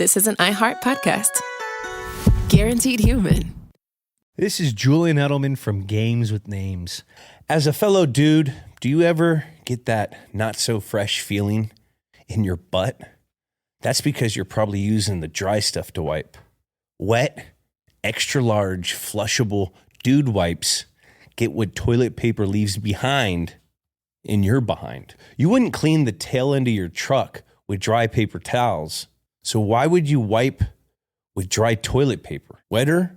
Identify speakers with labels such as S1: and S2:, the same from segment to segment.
S1: this is an iHeart podcast. Guaranteed human.
S2: This is Julian Edelman from Games with Names. As a fellow dude, do you ever get that not-so-fresh feeling in your butt? That's because you're probably using the dry stuff to wipe. Wet, extra-large, flushable dude wipes get what toilet paper leaves behind in your behind. You wouldn't clean the tail end of your truck with dry paper towels, so why would you wipe with dry toilet paper? Wetter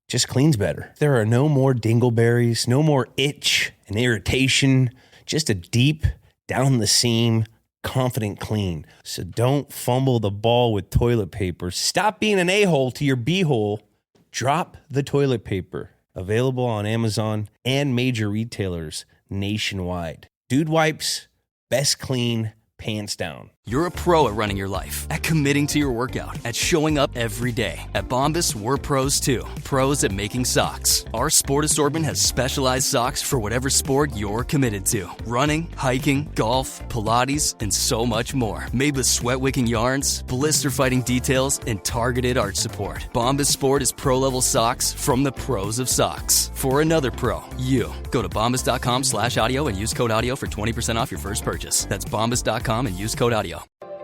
S2: just cleans better. There are no more dingleberries, no more itch and irritation, just a deep, down the seam, confident clean. So don't fumble the ball with toilet paper. Stop being an a-hole to your b-hole. Drop the toilet paper. Available on Amazon and major retailers nationwide. Dude wipes, best clean, pants down.
S3: You're a pro at running your life, at committing to your workout, at showing up every day. At Bombas, we're pros too. Pros at making socks. Our sport assortment has specialized socks for whatever sport you're committed to. Running, hiking, golf, Pilates, and so much more. Made with sweat-wicking yarns, blister-fighting details, and targeted arch support. Bombas Sport is pro-level socks from the pros of socks. For another pro, you. Go to bombas.com/audio and use code audio for 20% off your first purchase. That's bombas.com and use code audio.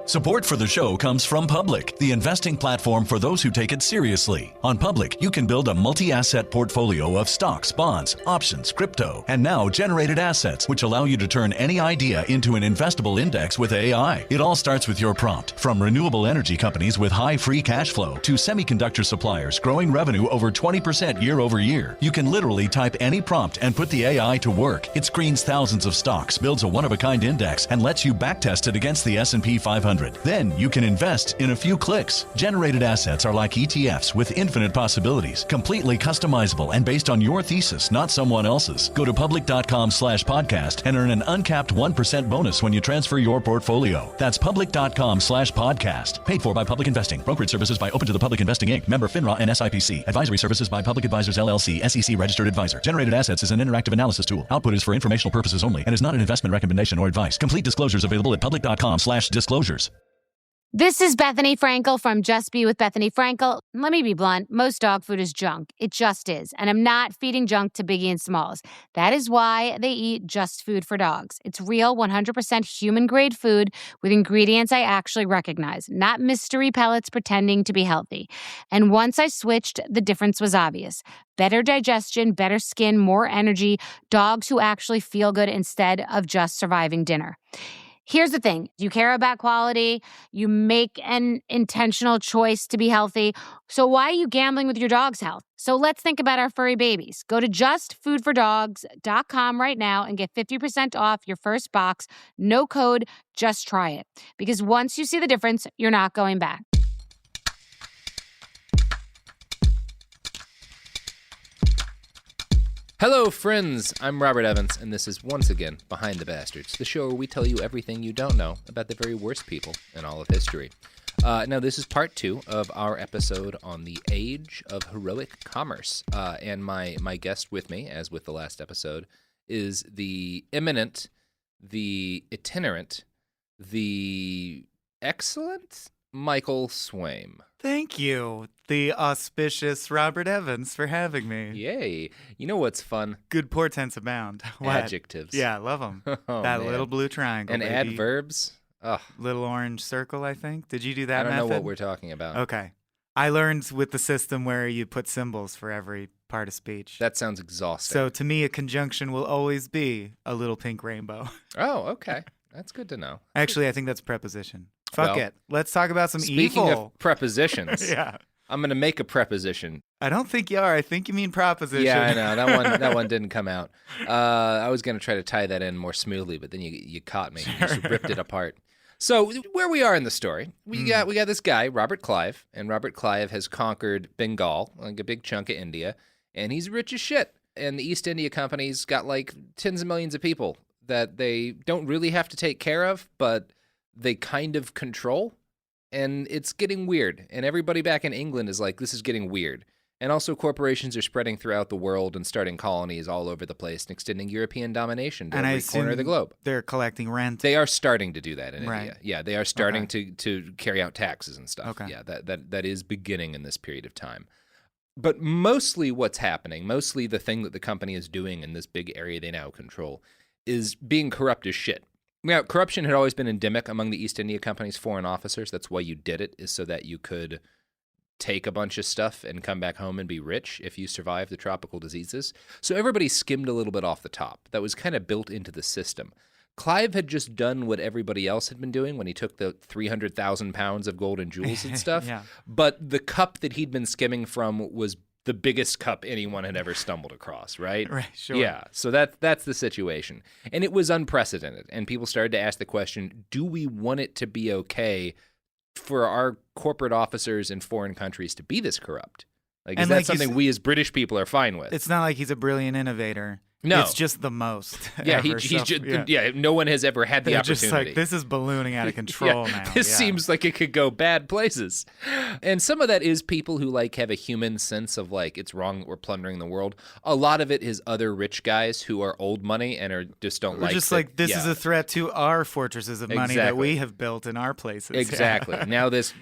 S4: Support for the show comes from Public, the investing platform for those who take it seriously. On Public, you can build a multi-asset portfolio of stocks, bonds, options, crypto, and now generated assets, which allow you to turn any idea into an investable index with AI. It all starts with your prompt. From renewable energy companies with high free cash flow to semiconductor suppliers growing revenue over 20% year over year, you can literally type any prompt and put the AI to work. It screens thousands of stocks, builds a one-of-a-kind index, and lets you backtest it against the S&P 500. Then you can invest in a few clicks. Generated assets are like ETFs with infinite possibilities, completely customizable and based on your thesis, not someone else's. Go to public.com/podcast and earn an uncapped 1% bonus when you transfer your portfolio. That's public.com/podcast. Paid for by Public Investing. Brokerage services by Open to the Public Investing Inc. Member FINRA and SIPC. Advisory services by Public Advisors LLC, SEC registered advisor. Generated assets is an interactive analysis tool. Output is for informational purposes only and is not an investment recommendation or advice. Complete disclosures available at public.com/disclosures.
S5: This is Bethany Frankel from Just Be with Bethany Frankel. Let me be blunt. Most dog food is junk. It just is. And I'm not feeding junk to Biggie and Smalls. That is why they eat Just Food for Dogs. It's real, 100% human-grade food with ingredients I actually recognize, not mystery pellets pretending to be healthy. And once I switched, the difference was obvious. Better digestion, better skin, more energy, dogs who actually feel good instead of just surviving dinner. Here's the thing. You care about quality. You make an intentional choice to be healthy. So why are you gambling with your dog's health? So let's think about our furry babies. Go to justfoodfordogs.com right now and get 50% off your first box. No code, just try it. Because once you see the difference, you're not going back.
S6: Hello, friends. I'm Robert Evans, and this is once again Behind the Bastards, the show where we tell you everything you don't know about the very worst people in all of history. Now, this is part 2 of our episode on the age of heroic commerce, and my guest with me, as with the last episode, is the eminent, the itinerant, the excellent Michael Swaim.
S7: Thank you, the auspicious Robert Evans, for having me.
S6: Yay. You know what's fun?
S7: Good portents abound. What?
S6: Adjectives.
S7: Yeah, I love them.
S6: Oh,
S7: that
S6: man.
S7: little blue triangle,
S6: And
S7: baby.
S6: adverbs. Ugh.
S7: Little orange circle, I think. Did you do that
S6: I don't
S7: method?
S6: know what we're talking about.
S7: Okay. I learned with the system where you put symbols for every part of speech.
S6: That sounds exhausting.
S7: So to me, a conjunction will always be a little pink rainbow.
S6: Oh, okay. That's good to know.
S7: Actually, I think that's preposition. Fuck
S6: Well,
S7: it. Let's talk about some
S6: Speaking
S7: evil.
S6: of prepositions,
S7: Yeah.
S6: I'm going to make a preposition.
S7: I don't think you are. I think you mean proposition.
S6: Yeah, I know. That one didn't come out. I was going to try to tie that in more smoothly, but then you caught me. You just ripped it apart. So where we are in the story, we got this guy, Robert Clive, and Robert Clive has conquered Bengal, like a big chunk of India, and he's rich as shit. And the East India Company's got like tens of millions of people that they don't really have to take care of, but they kind of control. And it's getting weird. And everybody back in England is like, this is getting weird. And also corporations are spreading throughout the world and starting colonies all over the place and extending European domination to every corner of the globe.
S7: They're collecting rent.
S6: They are starting to do that in
S7: Right.
S6: India. Yeah, they are starting to carry out taxes and stuff.
S7: Okay.
S6: Yeah, that is beginning in this period of time. But mostly what's happening, mostly the thing that the company is doing in this big area they now control, is being corrupt as shit. Now, corruption had always been endemic among the East India Company's foreign officers. That's why you did it, is so that you could take a bunch of stuff and come back home and be rich if you survive the tropical diseases. So everybody skimmed a little bit off the top. That was kind of built into the system. Clive had just done what everybody else had been doing when he took the 300,000 pounds of gold and jewels and stuff.
S7: Yeah.
S6: But the cup that he'd been skimming from was the biggest cup anyone had ever stumbled across, right?
S7: Right, sure.
S6: Yeah, so that's the situation. And it was unprecedented. And people started to ask the question, do we want it to be okay for our corporate officers in foreign countries to be this corrupt? Like, is
S7: And
S6: that
S7: like you
S6: something we as British people are fine with?
S7: It's not like he's a brilliant innovator.
S6: No.
S7: It's just the most.
S6: Yeah,
S7: ever.
S6: he's
S7: So,
S6: just, yeah, no one has ever had the
S7: They're
S6: opportunity.
S7: just like, this is ballooning out of control now.
S6: This
S7: Yeah.
S6: seems like it could go bad places. And some of that is people who like have a human sense of like, it's wrong that we're plundering the world. A lot of it is other rich guys who are old money and are just don't
S7: We're
S6: like
S7: just
S6: that-
S7: like, this
S6: yeah,
S7: is a threat to our fortresses of money that
S6: Exactly.
S7: we have built in our places. Yeah.
S6: Exactly. Now this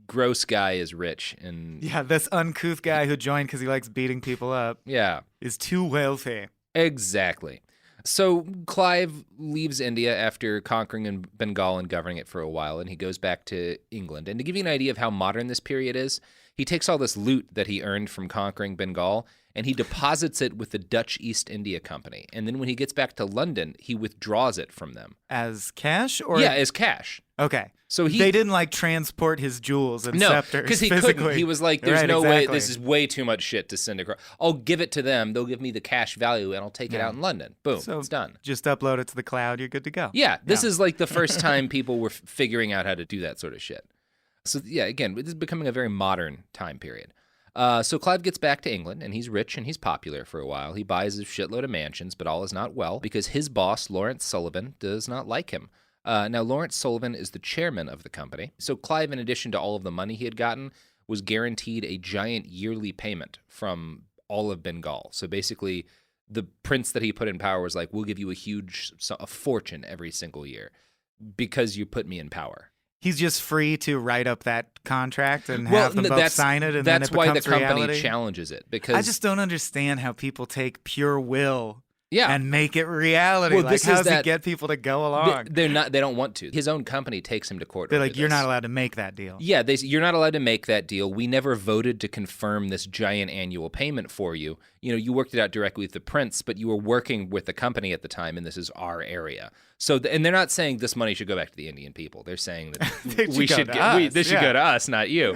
S6: gross guy is rich and
S7: Yeah, this uncouth guy who joined because he likes beating people up
S6: yeah.
S7: is too wealthy.
S6: Exactly. So Clive leaves India after conquering in Bengal and governing it for a while, and he goes back to England. And to give you an idea of how modern this period is, he takes all this loot that he earned from conquering Bengal, and he deposits it with the Dutch East India Company. And then when he gets back to London, he withdraws it from them.
S7: As cash or
S6: Yeah, as cash.
S7: Okay.
S6: So
S7: They didn't like transport his jewels and
S6: No,
S7: scepters
S6: because he
S7: physically.
S6: couldn't. He was like, "There's
S7: Right,
S6: no way.
S7: exactly.
S6: This is way too much shit to send across. I'll give it to them. They'll give me the cash value, and I'll take it
S7: Yeah.
S6: out in London. Boom,
S7: So
S6: it's done."
S7: Just upload it to the cloud. You're good to go.
S6: Yeah, this is like the first time people were figuring out how to do that sort of shit. So yeah, again, this is becoming a very modern time period. So Clive gets back to England, and he's rich and he's popular for a while. He buys a shitload of mansions, but all is not well because his boss, Lawrence Sullivan, does not like him. Now, Lawrence Sullivan is the chairman of the company. So Clive, in addition to all of the money he had gotten, was guaranteed a giant yearly payment from all of Bengal. So basically, the prince that he put in power was like, we'll give you a fortune every single year because you put me in power.
S7: He's just free to write up that contract and have them both sign it, and then it
S6: that's why the
S7: becomes
S6: company
S7: reality.
S6: challenges it. Because
S7: I just don't understand how people take pure will
S6: yeah,
S7: and make it reality.
S6: Well,
S7: Like,
S6: this
S7: how
S6: is
S7: does he
S6: that-
S7: get people to go along?
S6: they're not. They don't want to. His own company takes him to court.
S7: They're
S6: over
S7: like, you're
S6: this.
S7: not allowed to make that deal.
S6: Yeah, you're not allowed to make that deal. We never voted to confirm this giant annual payment for you. You know, you worked it out directly with the prince, but you were working with the company at the time, and this is our area. So, and they're not saying this money should go back to the Indian people. They're saying that
S7: They should go to us,
S6: this should
S7: yeah.
S6: go to us, not you.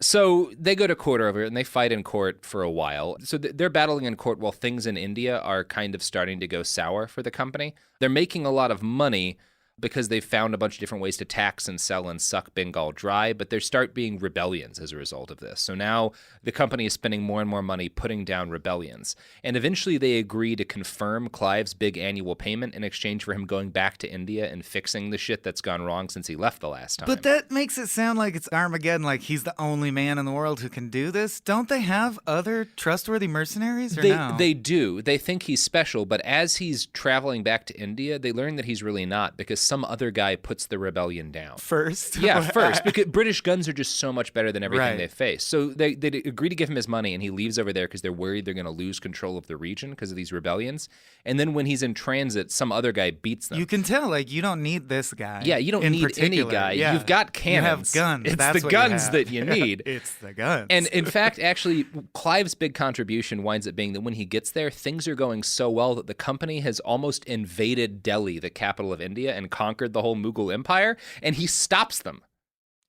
S6: So they go to court over it, and they fight in court for a while. So they're battling in court while things in India are kind of starting to go sour for the company. They're making a lot of money because they've found a bunch of different ways to tax and sell and suck Bengal dry, but there start being rebellions as a result of this. So now the company is spending more and more money putting down rebellions. And eventually they agree to confirm Clive's big annual payment in exchange for him going back to India and fixing the shit that's gone wrong since he left the last time.
S7: But that makes it sound like it's Armageddon, like he's the only man in the world who can do this. Don't they have other trustworthy mercenaries or no?
S6: They do. They think he's special, but as he's traveling back to India, they learn that he's really not because some other guy puts the rebellion down.
S7: First?
S6: Yeah, first, because British guns are just so much better than everything
S7: Right.
S6: they face. So they agree to give him his money, and he leaves over there because they're worried they're going to lose control of the region because of these rebellions. And then when he's in transit, some other guy beats them.
S7: You can tell, like, you don't need this guy.
S6: Yeah, you don't
S7: in
S6: need any
S7: particular.
S6: guy.
S7: Yeah.
S6: You've got cannons.
S7: You have guns.
S6: It's
S7: That's
S6: the
S7: what
S6: guns
S7: you have.
S6: that you need.
S7: It's the guns.
S6: And in fact, actually, Clive's big contribution winds up being that when he gets there, things are going so well that the company has almost invaded Delhi, the capital of India, and conquered the whole Mughal Empire, and he stops them.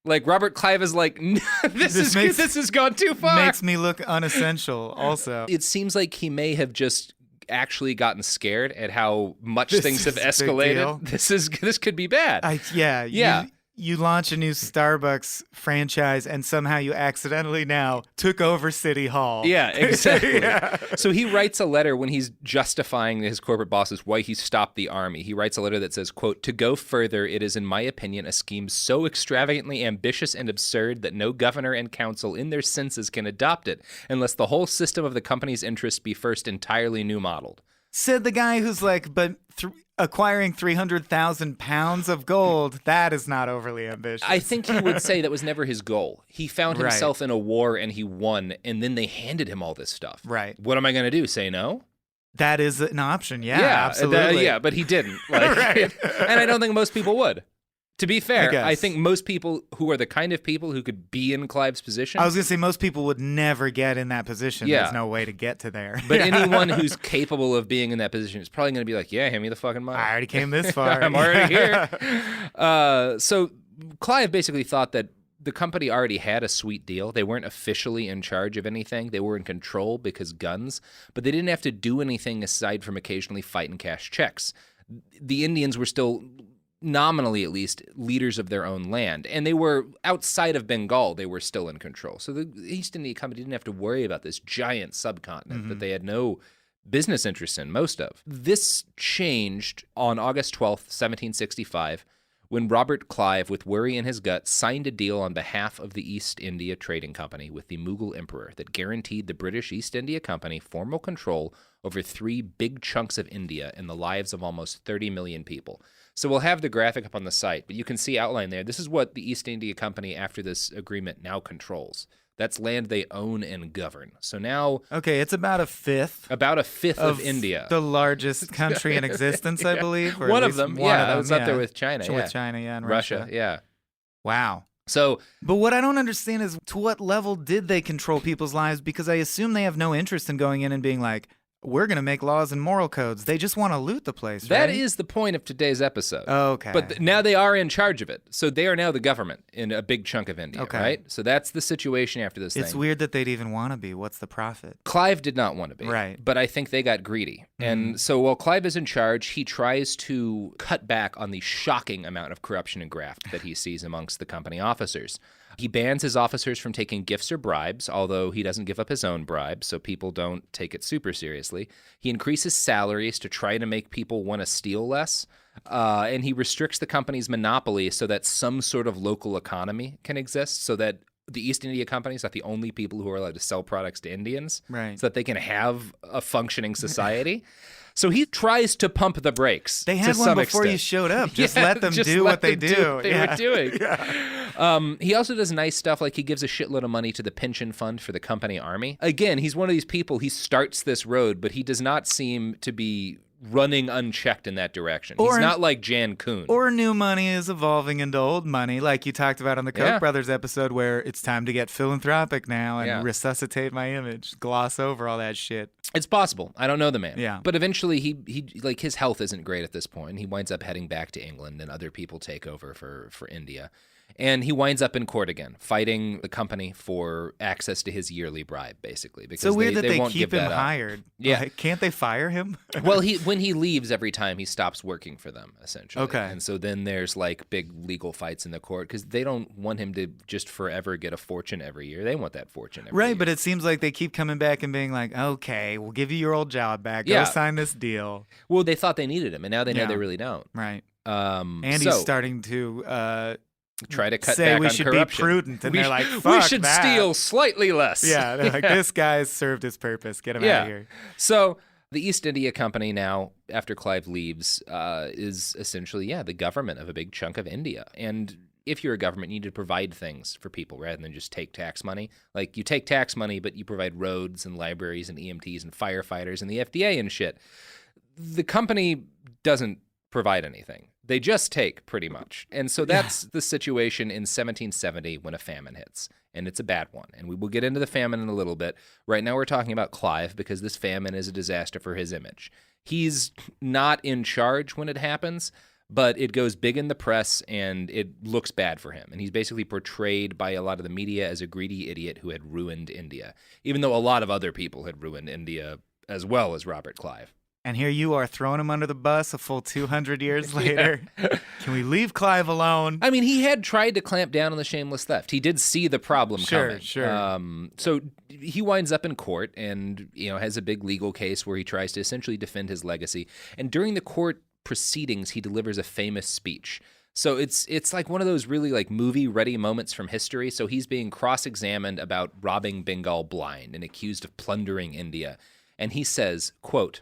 S6: Like, Robert Clive is like, this has gone too far.
S7: Makes me look unessential also.
S6: It seems like he may have just actually gotten scared at how much
S7: This
S6: things have
S7: is a big deal.
S6: escalated. This could be bad.
S7: Yeah.
S6: Yeah.
S7: you launch a new Starbucks franchise and somehow you accidentally now took over City Hall.
S6: Yeah, exactly.
S7: Yeah.
S6: So he writes a letter when he's justifying to his corporate bosses why he stopped the army. He writes a letter that says, quote, "To go further, it is in my opinion a scheme so extravagantly ambitious and absurd that no governor and council in their senses can adopt it unless the whole system of the company's interests be first entirely new modeled."
S7: Said the guy who's like, but acquiring 300,000 pounds of gold, that is not overly ambitious.
S6: I think he would say that was never his goal. He found
S7: Right.
S6: himself in a war and he won, and then they handed him all this stuff.
S7: Right.
S6: What am I going to do? Say no?
S7: That is an option. Yeah, absolutely.
S6: Yeah, but he didn't. Like,
S7: Right.
S6: And I don't think most people would. To be fair,
S7: guess.
S6: I think most people who are the kind of people who could be in Clive's position.
S7: I was going to say most people would never get in that position.
S6: Yeah.
S7: There's no way to get to there.
S6: But anyone who's capable of being in that position is probably going to be like, yeah, hand me the fucking money.
S7: I already came this far.
S6: I'm already here. So Clive basically thought that the company already had a sweet deal. They weren't officially in charge of anything. They were in control because guns, but they didn't have to do anything aside from occasionally fight and cash checks. The Indians were still, nominally at least, leaders of their own land. And they were, outside of Bengal, they were still in control. So the East India Company didn't have to worry about this giant subcontinent that they had no business interest in, most of. This changed on August 12th, 1765, when Robert Clive, with worry in his gut, signed a deal on behalf of the East India Trading Company with the Mughal Emperor that guaranteed the British East India Company formal control over 3 big chunks of India and the lives of almost 30 million people. So we'll have the graphic up on the site, but you can see outlined there. This is what the East India Company, after this agreement, now controls. That's land they own and govern. So now...
S7: Okay, it's about a fifth.
S6: About a fifth of India.
S7: The largest country in existence, I believe. Or
S6: One
S7: at
S6: of
S7: least
S6: them,
S7: one
S6: yeah.
S7: of them,
S6: I was up there with China,
S7: With China, yeah, and Russia.
S6: Yeah.
S7: Wow.
S6: So...
S7: But what I don't understand is to what level did they control people's lives? Because I assume they have no interest in going in and being like, we're going to make laws and moral codes. They just want to loot the place,
S6: That
S7: right?
S6: is the point of today's episode.
S7: Okay.
S6: But now they are in charge of it. So they are now the government in a big chunk of India,
S7: Okay.
S6: right? So that's the situation after this
S7: It's
S6: thing.
S7: weird that they'd even want to be. What's the profit?
S6: Clive did not want to be.
S7: Right.
S6: But I think they got greedy. And so while Clive is in charge, he tries to cut back on the shocking amount of corruption and graft that he sees amongst the company officers. He bans his officers from taking gifts or bribes, although he doesn't give up his own bribes, so people don't take it super seriously. He increases salaries to try to make people want to steal less. And he restricts the company's monopoly so that some sort of local economy can exist, so that the East India Company is not the only people who are allowed to sell products to Indians,
S7: Right.
S6: so that they can have a functioning society. So he tries to pump the brakes.
S7: They
S6: to
S7: had one
S6: some
S7: before you
S6: extent.
S7: showed up. Just
S6: Yeah,
S7: let them
S6: just
S7: do
S6: let
S7: what they
S6: them
S7: do.
S6: what they were doing. He also does nice stuff, like he gives a shitload of money to the pension fund for the company army. Again, he's one of these people, he starts this road, but he does not seem to be running unchecked in that direction. He's not like Jan Kuhn.
S7: Or new money is evolving into old money, like you talked about on the Koch
S6: Yeah.
S7: brothers episode, where it's time to get philanthropic now and
S6: Yeah.
S7: resuscitate my image, gloss over all that shit.
S6: It's possible. I don't know the man.
S7: Yeah.
S6: But eventually, he like his health isn't great at this point. He winds up heading back to England, and other people take over for India. And he winds up in court again, fighting the company for access to his yearly bribe, basically. Because
S7: So weird that they
S6: won't
S7: keep
S6: give
S7: him
S6: that up.
S7: hired.
S6: Yeah.
S7: Like, can't they fire him?
S6: Well, when he leaves every time, he stops working for them, essentially.
S7: Okay.
S6: And so then there's like big legal fights in the court because they don't want him to just forever get a fortune every year. They want that fortune every year.
S7: Right, but it seems like they keep coming back and being like, okay, we'll give you your old job back.
S6: Yeah.
S7: Go sign this deal.
S6: Well, they thought they needed him, and now they know
S7: Yeah.
S6: they really don't.
S7: Right.
S6: And
S7: And he's starting to
S6: try to cut
S7: say
S6: back
S7: we
S6: on
S7: should
S6: corruption.
S7: be prudent. And
S6: we
S7: they're like,
S6: we
S7: fuck
S6: should
S7: that.
S6: steal slightly less.
S7: Yeah, they're like, this guy's served his purpose. Get him out of here.
S6: So the East India Company now, after Clive leaves, is essentially, the government of a big chunk of India. And if you're a government, you need to provide things for people rather than just take tax money. Like, you take tax money, but you provide roads and libraries and EMTs and firefighters and the FDA and shit. The company doesn't provide anything. They just take, pretty much. And so that's the situation in 1770 when a famine hits. And it's a bad one. And we will get into the famine in a little bit. Right now we're talking about Clive because this famine is a disaster for his image. He's not in charge when it happens, but it goes big in the press and it looks bad for him. And he's basically portrayed by a lot of the media as a greedy idiot who had ruined India, even though a lot of other people had ruined India as well as Robert Clive.
S7: And here you are throwing him under the bus a full 200 years later. Can we leave Clive alone?
S6: I mean, he had tried to clamp down on the shameless theft. He did see the problem coming.
S7: Sure.
S6: So he winds up in court and, has a big legal case where he tries to essentially defend his legacy. And during the court proceedings, he delivers a famous speech. So it's like one of those really like movie-ready moments from history. So he's being cross-examined about robbing Bengal blind and accused of plundering India. And he says, quote,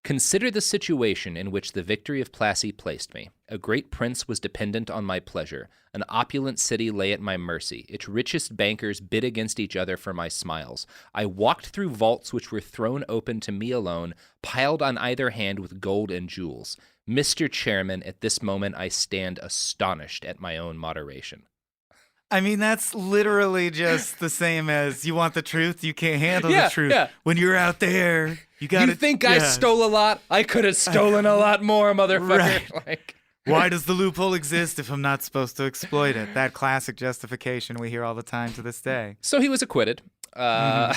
S6: "Consider the situation in which the victory of Plassey placed me. A great prince was dependent on my pleasure. An opulent city lay at my mercy. Its richest bankers bid against each other for my smiles. I walked through vaults which were thrown open to me alone, piled on either hand with gold and jewels. Mr. Chairman, at this moment I stand astonished at my own moderation."
S7: I mean, that's literally just the same as you want the truth, you can't handle the truth.
S6: Yeah.
S7: When you're out there, you got to...
S6: You think I stole a lot? I could have stolen a lot more, motherfucker.
S7: Right.
S6: Like,
S7: why does the loophole exist if I'm not supposed to exploit it? That classic justification we hear all the time to this day.
S6: so he was acquitted.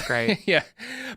S7: Great.
S6: Yeah.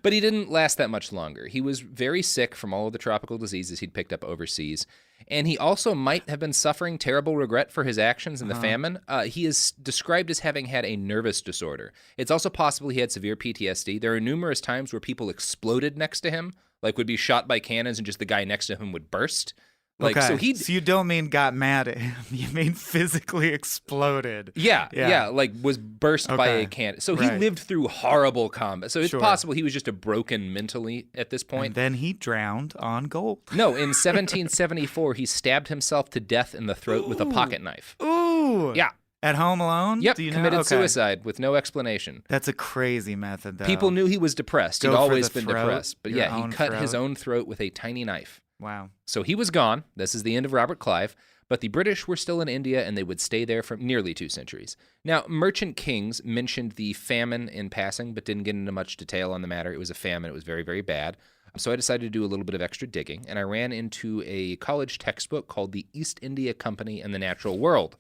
S6: But he didn't last that much longer. He was very sick from all of the tropical diseases he'd picked up overseas. And he also might have been suffering terrible regret for his actions in the famine. He is described as having had a nervous disorder. It's also possible he had severe PTSD. There are numerous times where people exploded next to him, like would be shot by cannons and just the guy next to him would burst. Like,
S7: okay.
S6: So
S7: you don't mean got mad at him. You mean physically exploded.
S6: Yeah, like was burst by a cannon. So he lived through horrible combat. So it's possible he was just a broken mentally at this point.
S7: And then he drowned on gold.
S6: No, in 1774, he stabbed himself to death in the throat with a pocket knife.
S7: Ooh.
S6: Yeah.
S7: At home alone?
S6: Yep,
S7: Do you know?
S6: committed
S7: Okay.
S6: suicide with no explanation.
S7: That's a crazy method, though.
S6: People knew he was depressed.
S7: Go
S6: He'd
S7: for
S6: always
S7: the
S6: been
S7: throat,
S6: depressed. But
S7: your
S6: yeah, he
S7: own
S6: cut his
S7: throat.
S6: own throat with a tiny knife.
S7: Wow.
S6: So he was gone. This is the end of Robert Clive. But the British were still in India, and they would stay there for nearly 2 centuries. Now, Merchant Kings mentioned the famine in passing, but didn't get into much detail on the matter. It was a famine. It was very, very bad. So I decided to do a little bit of extra digging, and I ran into a college textbook called The East India Company and the Natural World.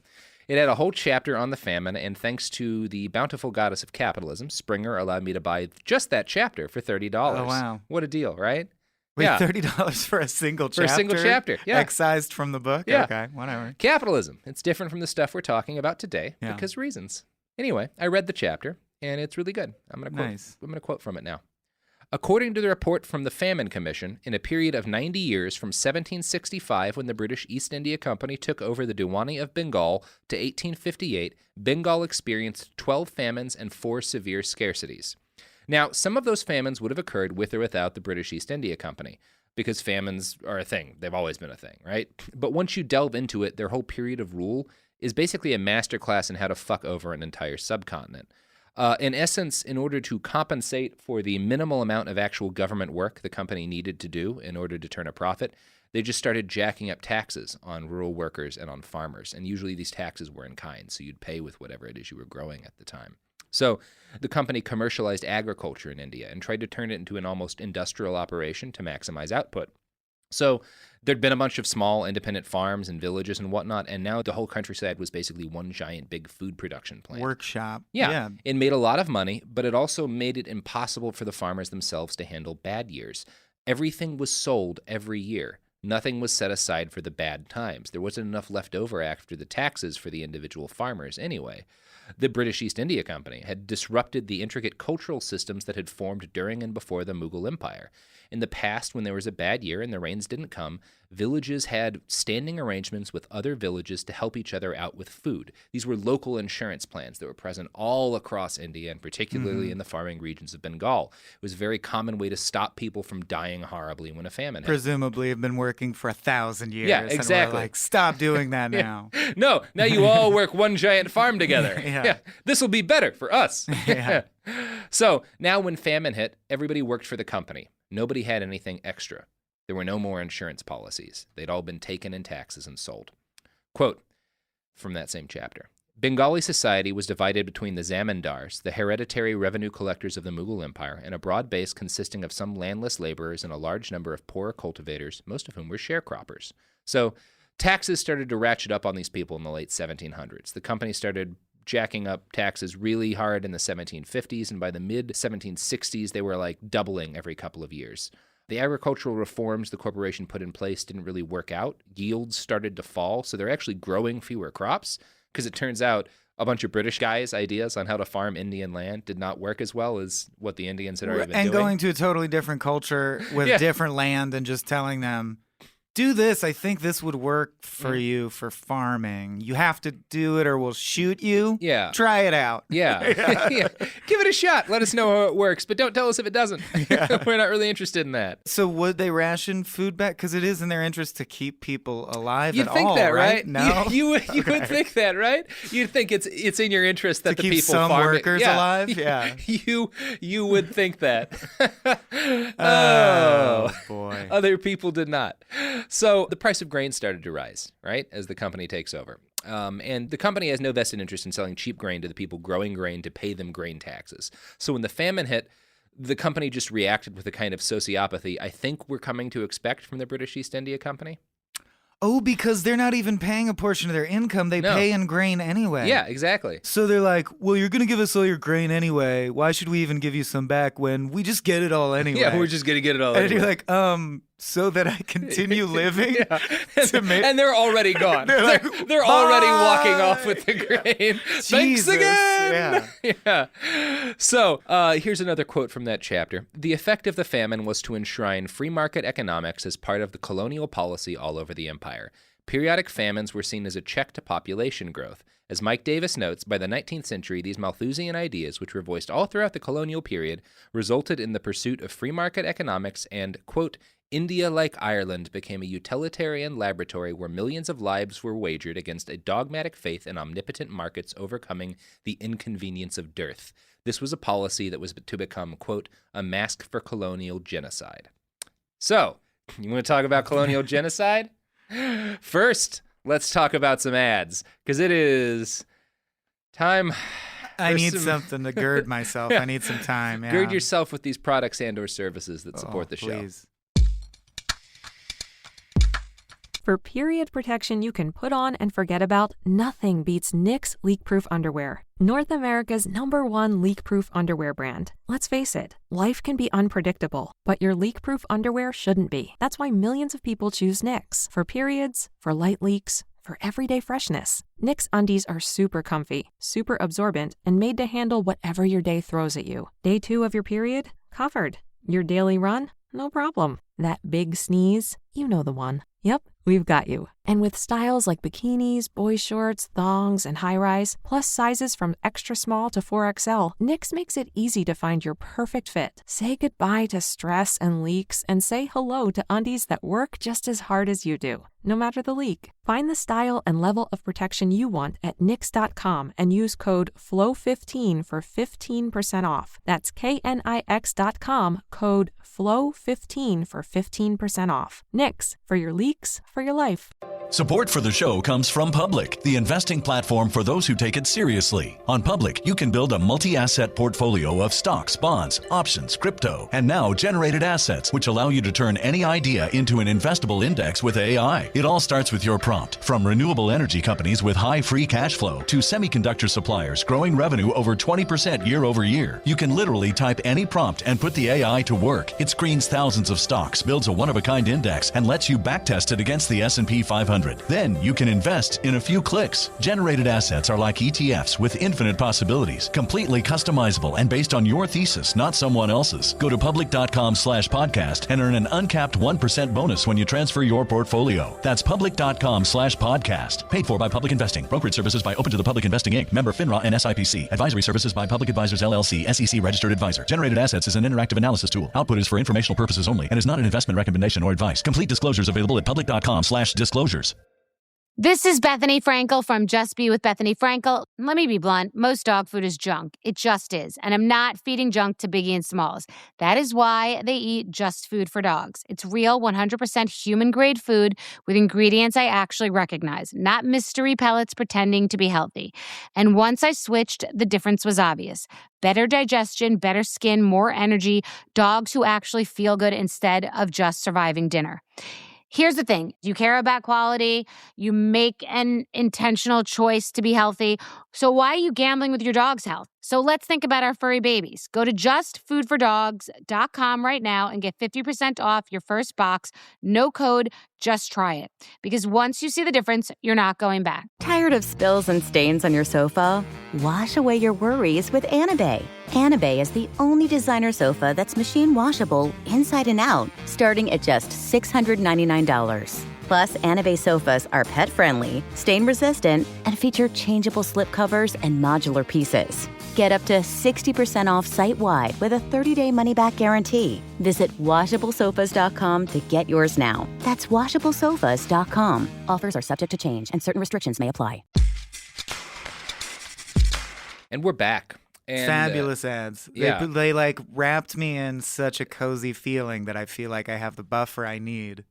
S6: It had a whole chapter on the famine, and thanks to the bountiful goddess of capitalism, Springer allowed me to buy just that chapter for $30.
S7: Oh, wow.
S6: What a deal, right?
S7: Wait,
S6: Yeah.
S7: $30 for a single chapter?
S6: For a single chapter, yeah.
S7: Excised from the book?
S6: Yeah.
S7: Okay, whatever.
S6: Capitalism. It's different from the stuff we're talking about today
S7: Yeah.
S6: because reasons. Anyway, I read the chapter, and it's really good. I'm going
S7: Nice.
S6: to quote from it now. According to the report from the Famine Commission, in a period of 90 years from 1765, when the British East India Company took over the Diwani of Bengal, to 1858, Bengal experienced 12 famines and 4 severe scarcities. Now, some of those famines would have occurred with or without the British East India Company, because famines are a thing. They've always been a thing, right? But once you delve into it, their whole period of rule is basically a masterclass in how to fuck over an entire subcontinent. In essence, in order to compensate for the minimal amount of actual government work the company needed to do in order to turn a profit, they just started jacking up taxes on rural workers and on farmers. And usually these taxes were in kind, so you'd pay with whatever it is you were growing at the time. So the company commercialized agriculture in India and tried to turn it into an almost industrial operation to maximize output. So there'd been a bunch of small independent farms and villages and whatnot, and now the whole countryside was basically one giant big food production plant.
S7: Workshop.
S6: Yeah. It made a lot of money, but it also made it impossible for the farmers themselves to handle bad years. Everything was sold every year. Nothing was set aside for the bad times. There wasn't enough left over after the taxes for the individual farmers anyway. The British East India Company had disrupted the intricate cultural systems that had formed during and before the Mughal Empire. In the past, when there was a bad year and the rains didn't come, villages had standing arrangements with other villages to help each other out with food. These were local insurance plans that were present all across India, and particularly in the farming regions of Bengal. It was a very common way to stop people from dying horribly when a famine hit.
S7: Presumably have been working for 1,000 years.
S6: Yeah,
S7: And
S6: exactly.
S7: we're like, stop doing that now.
S6: No, now you all work one giant farm together.
S7: Yeah.
S6: This will be better for us.
S7: Yeah.
S6: So now when famine hit, everybody worked for the company. Nobody had anything extra. There were no more insurance policies. They'd all been taken in taxes and sold. Quote from that same chapter. Bengali society was divided between the zamindars, the hereditary revenue collectors of the Mughal Empire, and a broad base consisting of some landless laborers and a large number of poorer cultivators, most of whom were sharecroppers. So taxes started to ratchet up on these people in the late 1700s. The company started jacking up taxes really hard in the 1750s, and by the mid-1760s, they were like doubling every couple of years. The agricultural reforms the corporation put in place didn't really work out. Yields started to fall, so they're actually growing fewer crops because it turns out a bunch of British guys' ideas on how to farm Indian land did not work as well as what the Indians had already been doing.
S7: And going to a totally different culture with different land and just telling them, do this. I think this would work for you for farming. You have to do it or we'll shoot you.
S6: Yeah.
S7: Try it out.
S6: Yeah. Give it a shot. Let us know how it works, but don't tell us if it doesn't. We're not really interested in that.
S7: So would they ration food back? Because it is in their interest to keep people alive
S6: You'd
S7: at
S6: think
S7: all,
S6: that, right?
S7: No?
S6: You would think that, right? You'd think it's in your interest that
S7: to
S6: the
S7: keep
S6: people
S7: some
S6: farming
S7: workers alive? Yeah.
S6: You would think that.
S7: Oh, boy.
S6: Other people did not. So the price of grain started to rise, right, as the company takes over. And the company has no vested interest in selling cheap grain to the people growing grain to pay them grain taxes. So when the famine hit, the company just reacted with a kind of sociopathy I think we're coming to expect from the British East India Company.
S7: Oh, because they're not even paying a portion of their income. They pay in grain anyway.
S6: Yeah, exactly.
S7: So they're like, well, you're going to give us all your grain anyway. Why should we even give you some back when we just get it all anyway?
S6: Yeah, we're just going to get it all
S7: and
S6: anyway.
S7: you're like, so that I continue living?
S6: And they're already gone. they're already walking off with the grain. Thanks again. Yeah. So here's another quote from that chapter. The effect of the famine was to enshrine free market economics as part of the colonial policy all over the empire. Periodic famines were seen as a check to population growth. As Mike Davis notes, by the 19th century, these Malthusian ideas, which were voiced all throughout the colonial period, resulted in the pursuit of free market economics and, quote, India, like Ireland, became a utilitarian laboratory where millions of lives were wagered against a dogmatic faith in omnipotent markets overcoming the inconvenience of dearth. This was a policy that was to become, quote, a mask for colonial genocide. So, you want to talk about colonial genocide? First, let's talk about some ads, because it is time.
S7: I need something to gird myself. I need some time. Yeah.
S6: Gird yourself with these products and or services that support the
S7: please.
S6: show.
S8: For period protection you can put on and forget about, nothing beats Knix leak-proof underwear. North America's #1 leak-proof underwear brand. Let's face it, life can be unpredictable, but your leak-proof underwear shouldn't be. That's why millions of people choose Knix. For periods, for light leaks, for everyday freshness. Knix undies are super comfy, super absorbent, and made to handle whatever your day throws at you. Day 2 of your period? Covered. Your daily run? No problem. That big sneeze? You know the one. Yep, we've got you. And with styles like bikinis, boy shorts, thongs, and high-rise, plus sizes from extra small to 4XL, Knix makes it easy to find your perfect fit. Say goodbye to stress and leaks and say hello to undies that work just as hard as you do, no matter the leak. Find the style and level of protection you want at Knix.com and use code FLOW15 for 15% off. That's KNIX.com, code FLOW15 for 15% off. Knix, for your leaks, for your life.
S4: Support for the show comes from Public, the investing platform for those who take it seriously. On Public, you can build a multi-asset portfolio of stocks, bonds, options, crypto, and now generated assets, which allow you to turn any idea into an investable index with AI. It all starts with your prompt. From renewable energy companies with high free cash flow to semiconductor suppliers growing revenue over 20% year over year, you can literally type any prompt and put the AI to work. It screens thousands of stocks, builds a one-of-a-kind index, and lets you backtest it against the S&P 500. Then you can invest in a few clicks. Generated assets are like ETFs with infinite possibilities, completely customizable and based on your thesis, not someone else's. Go to public.com/podcast and earn an uncapped 1% bonus when you transfer your portfolio. That's public.com/podcast. Paid for by Public Investing. Brokerage services by Open to the Public Investing Inc. Member FINRA and SIPC. Advisory services by Public Advisors LLC, SEC registered advisor. Generated assets is an interactive analysis tool. Output is for informational purposes only and is not an investment recommendation or advice. Complete disclosures available at public.com/disclosures.
S5: This is Bethany Frankel from Just Be with Bethany Frankel. Let me be blunt. Most dog food is junk. It just is. And I'm not feeding junk to Biggie and Smalls. That is why they eat Just Food for Dogs. It's real, 100% human-grade food with ingredients I actually recognize, not mystery pellets pretending to be healthy. And once I switched, the difference was obvious. Better digestion, better skin, more energy, dogs who actually feel good instead of just surviving dinner. Here's the thing. You care about quality. You make an intentional choice to be healthy. So why are you gambling with your dog's health? So let's think about our furry babies. Go to justfoodfordogs.com right now and get 50% off your first box. No code, just try it. Because once you see the difference, you're not going back.
S9: Tired of spills and stains on your sofa? Wash away your worries with Anabay. Anabay is the only designer sofa that's machine washable inside and out, starting at just $699. Plus, Anabay sofas are pet-friendly, stain-resistant, and feature changeable slip covers and modular pieces. Get up to 60% off site-wide with a 30-day money-back guarantee. Visit washablesofas.com to get yours now. That's washablesofas.com. Offers are subject to change, and certain restrictions may apply.
S6: And we're back. And,
S7: fabulous ads.
S6: yeah.
S7: They like wrapped me in such a cozy feeling that I feel like I have the buffer I need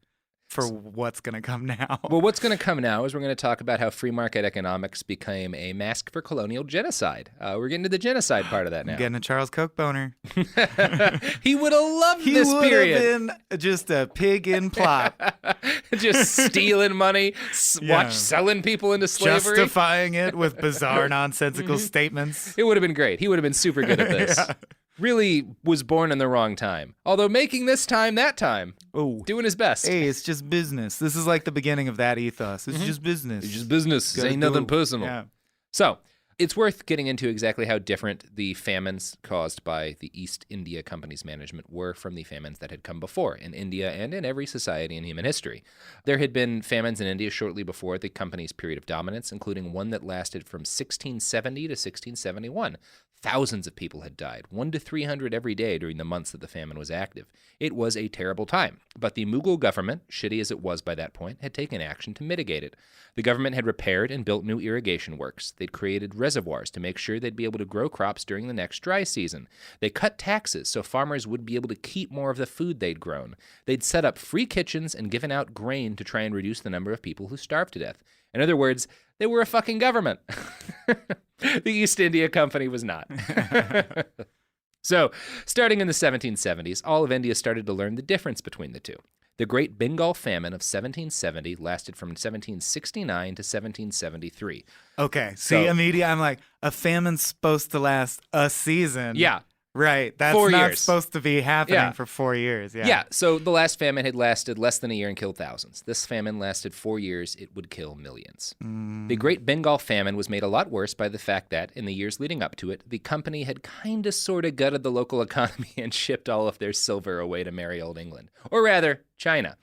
S7: for what's going to come now.
S6: Well, what's going to come now is we're going to talk about how free market economics became a mask for colonial genocide. We're getting to the genocide part of that now.
S7: I'm getting a Charles Koch boner.
S6: He would have loved
S7: He
S6: this
S7: would
S6: period.
S7: have been just a pig in plot.
S6: Just stealing money, selling people into slavery.
S7: Justifying it with bizarre, nonsensical statements.
S6: It would have been great. He would have been super good at this.
S7: Yeah.
S6: Really was born in the wrong time. Although making this time that time.
S7: Oh.
S6: Doing his best.
S7: Hey, it's just business. This is like the beginning of that ethos. It's just business.
S6: It's just business. It
S7: Gotta
S6: ain't nothing
S7: do.
S6: personal.
S7: Yeah.
S6: So, it's worth getting into exactly how different the famines caused by the East India Company's management were from the famines that had come before in India and in every society in human history. There had been famines in India shortly before the company's period of dominance, including one that lasted from 1670 to 1671. Thousands of people had died, 100 to 300 every day during the months that the famine was active. It was a terrible time, but the Mughal government, shitty as it was by that point, had taken action to mitigate it. The government had repaired and built new irrigation works. They'd created reservoirs to make sure they'd be able to grow crops during the next dry season. They cut taxes so farmers would be able to keep more of the food they'd grown. They'd set up free kitchens and given out grain to try and reduce the number of people who starved to death. In other words, they were a fucking government. The East India Company was not. So, starting in the 1770s, all of India started to learn the difference between the two. The Great Bengal Famine of 1770 lasted from 1769 to 1773.
S7: Okay.
S6: So-
S7: See, immediately I'm like, a famine's supposed to last a season.
S6: Yeah.
S7: Right. That's
S6: 4
S7: not
S6: years.
S7: supposed to be happening
S6: Yeah.
S7: for 4 years. Yeah.
S6: Yeah, so the last famine had lasted less than a year and killed thousands. This famine lasted 4 years. It would kill millions. The Great Bengal Famine was made a lot worse by the fact that, in the years leading up to it, the company had kind of sort of gutted the local economy and shipped all of their silver away to merry old England. Or rather, China.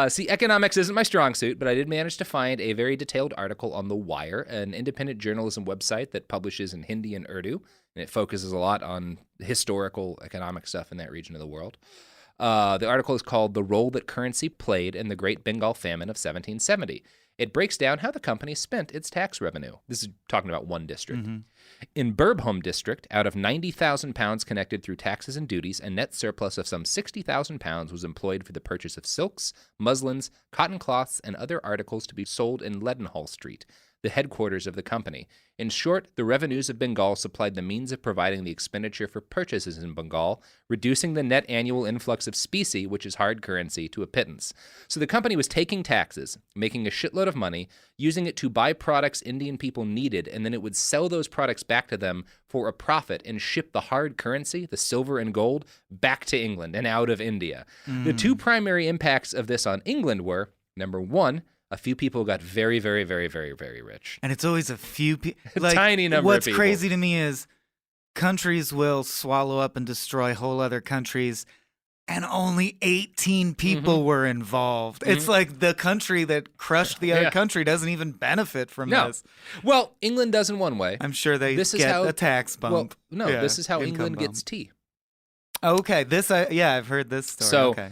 S6: See, economics isn't my strong suit, but I did manage to find a very detailed article on The Wire, an independent journalism website that publishes in Hindi and Urdu, and it focuses a lot on historical economic stuff in that region of the world. The article is called The Role That Currency Played in the Great Bengal Famine of 1770. It breaks down how the company spent its tax revenue. This is talking about one district. In Birbhum district, out of 90,000 pounds connected through taxes and duties, a net surplus of some 60,000 pounds was employed for the purchase of silks, muslins, cotton cloths, and other articles to be sold in Leadenhall Street, the headquarters of the company. In short, the revenues of Bengal supplied the means of providing the expenditure for purchases in Bengal, reducing the net annual influx of specie, which is hard currency, to a pittance. So the company was taking taxes, making a shitload of money, using it to buy products Indian people needed, and then it would sell those products back to them for a profit and ship the hard currency, the silver and gold, back to England and out of India. The two primary impacts of this on England were, number one, a few people got very, very, very, very, very rich.
S7: And it's always a few people.
S6: A tiny number of
S7: What's
S6: people.
S7: crazy to me is countries will swallow up and destroy whole other countries, and only 18 people were involved. It's like the country that crushed the other country doesn't even benefit from this.
S6: Well, England does in one way.
S7: I'm sure they
S6: This is
S7: get
S6: how-
S7: a tax bump.
S6: Well, no,
S7: Yeah,
S6: this is how
S7: income
S6: England
S7: bump.
S6: gets tea.
S7: Okay, I've heard this story.
S6: So,
S7: okay.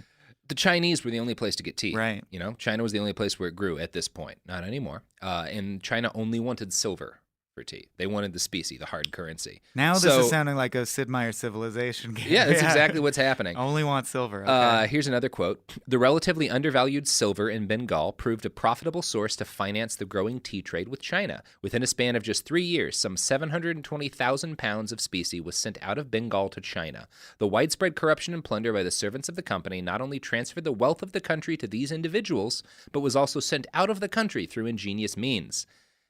S6: The Chinese were the only place to get tea.
S7: Right.
S6: You know, China was the only place where it grew at this point. Not anymore. And China only wanted silver for tea. They wanted the specie, the hard currency.
S7: Now this is sounding like a Sid Meier's Civilization game.
S6: Yeah, that's exactly what's happening.
S7: Only want silver. Okay.
S6: Here's another quote. The relatively undervalued silver in Bengal proved a profitable source to finance the growing tea trade with China. Within a span of just 3 years, some 720,000 pounds of specie was sent out of Bengal to China. The widespread corruption and plunder by the servants of the company not only transferred the wealth of the country to these individuals, but was also sent out of the country through ingenious means.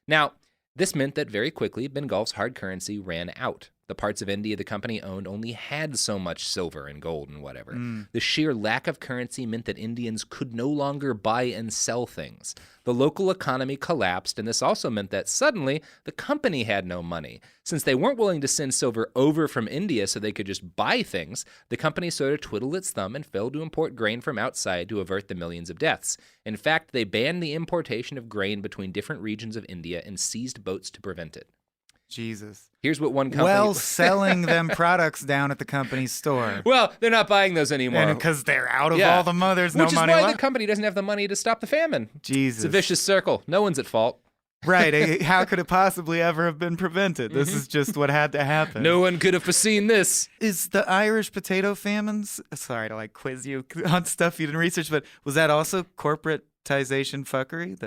S6: Now, this meant that very quickly, Bengal's hard currency ran out. The parts of India the company owned only had so much silver and gold and whatever. The sheer lack of currency meant that Indians could no longer buy and sell things. The local economy collapsed, and this also meant that suddenly the company had no money. Since they weren't willing to send silver over from India so they could just buy things, the company sort of twiddled its thumb and failed to import grain from outside to avert the millions of deaths. In fact, they banned the importation of grain between different regions of India and seized boats to prevent it.
S7: Jesus.
S6: Here's what one company...
S7: Well, selling them products down at the company's store.
S6: Well, they're not buying those anymore.
S7: And because they're out of all the money, there's no money
S6: Which is why
S7: left.
S6: the company doesn't have the money to stop the famine.
S7: Jesus.
S6: It's a vicious circle. No one's at fault.
S7: Right. How could it possibly ever have been prevented? This is just what had to happen.
S6: No one could have foreseen this.
S7: Is the Irish potato famines... Sorry to quiz you on stuff you didn't research, but was that also corporatization fuckery?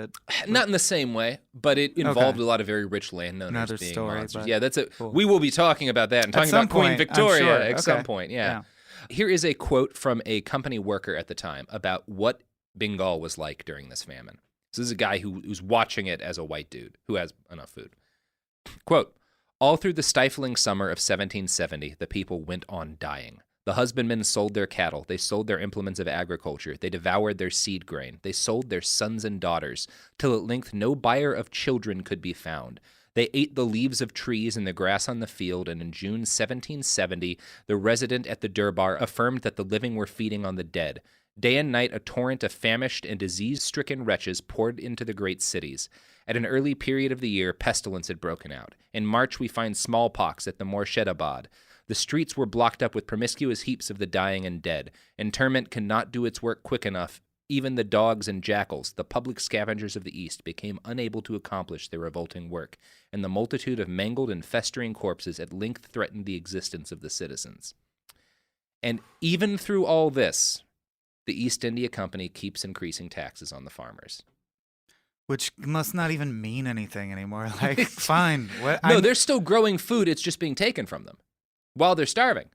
S6: Not in the same way, but it involved a lot of very rich landowners being monsters. Yeah, that's it.
S7: Cool.
S6: We will be talking about that and talking about Queen Victoria at some point. Yeah. Here is a quote from a company worker at the time about what Bengal was like during this famine. So this is a guy who's watching it as a white dude who has enough food. Quote, all through the stifling summer of 1770, the people went on dying. The husbandmen sold their cattle. They sold their implements of agriculture. They devoured their seed grain. They sold their sons and daughters, till at length no buyer of children could be found. They ate the leaves of trees and the grass on the field, and in June 1770, the resident at the Durbar affirmed that the living were feeding on the dead. Day and night, a torrent of famished and disease-stricken wretches poured into the great cities. At an early period of the year, pestilence had broken out. In March, we find smallpox at the Morshedabad. The streets were blocked up with promiscuous heaps of the dying and dead. Interment could not do its work quick enough. Even the dogs and jackals, the public scavengers of the East, became unable to accomplish their revolting work, and the multitude of mangled and festering corpses at length threatened the existence of the citizens. And even through all this, the East India Company keeps increasing taxes on the farmers.
S7: Which must not even mean anything anymore. Fine.
S6: No, they're still growing food. It's just being taken from them while they're starving.